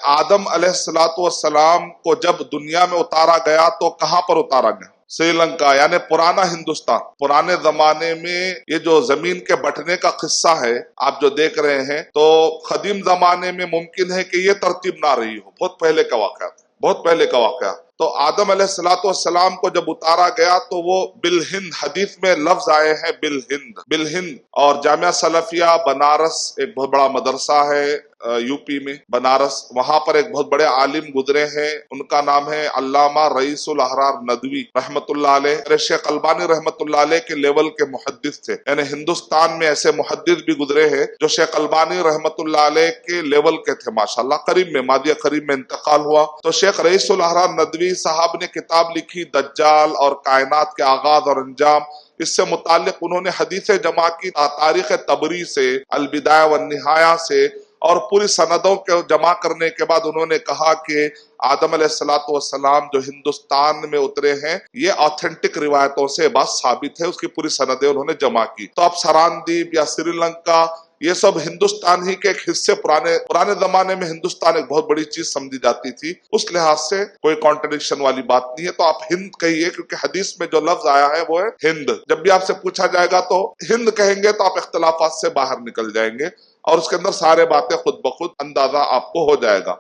آدم علیہ الصلوۃ والسلام کو جب دنیا میں اتارا گیا تو کہاں پر اتارا گیا؟ سری لنکا، یعنی پرانا ہندوستان۔ پرانے زمانے میں یہ جو زمین کے بٹنے کا قصہ ہے آپ جو دیکھ رہے ہیں، تو قدیم زمانے میں ممکن ہے کہ یہ ترتیب نہ رہی ہو، بہت پہلے کا واقعہ تھا، بہت پہلے کا واقعہ۔ تو آدم علیہ الصلوۃ والسلام کو جب اتارا گیا تو وہ بالہند، حدیث میں لفظ آئے ہیں بالہند، بالہند۔ اور جامعہ سلفیہ بنارس ایک بہت بڑا مدرسہ ہے یو پی میں، بنارس، وہاں پر ایک بہت بڑے عالم گزرے ہیں، ان کا نام ہے علامہ رئیس الاحرار ندوی رحمت اللہ علیہ۔ شیخ البانی رحمت اللہ علیہ کے لیول کے محدث تھے، یعنی ہندوستان میں ایسے محدث بھی گزرے ہیں جو شیخ البانی رحمت اللہ علیہ کے لیول کے تھے ماشاءاللہ۔ قریب میں، ماضی قریب میں انتقال ہوا۔ تو شیخ رئیس الاحرار ندوی صاحب نے کتاب لکھی دجال اور کائنات کے آغاز اور انجام۔ اس سے متعلق انہوں نے حدیثیں جمع کی تاریخ طبری سے، البدایہ والنہایہ سے، اور پوری سندوں کو جمع کرنے کے بعد انہوں نے کہا کہ آدم علیہ الصلوۃ والسلام جو ہندوستان میں اترے ہیں یہ آتھینٹک روایتوں سے بات ثابت ہے، اس کی پوری سندیں انہوں نے جمع کی۔ تو اب سراندیپ یا سری لنکا یہ سب ہندوستان ہی کے ایک حصے، پرانے زمانے میں ہندوستان ایک بہت بڑی چیز سمجھی جاتی تھی، اس لحاظ سے کوئی کانٹرڈکشن والی بات نہیں ہے۔ تو آپ ہند کہیے، کیونکہ حدیث میں جو لفظ آیا ہے وہ ہے ہند۔ جب بھی آپ سے پوچھا جائے گا تو ہند کہیں گے تو آپ اختلافات سے باہر نکل جائیں گے، اور اس کے اندر سارے باتیں خود بخود اندازہ آپ کو ہو جائے گا۔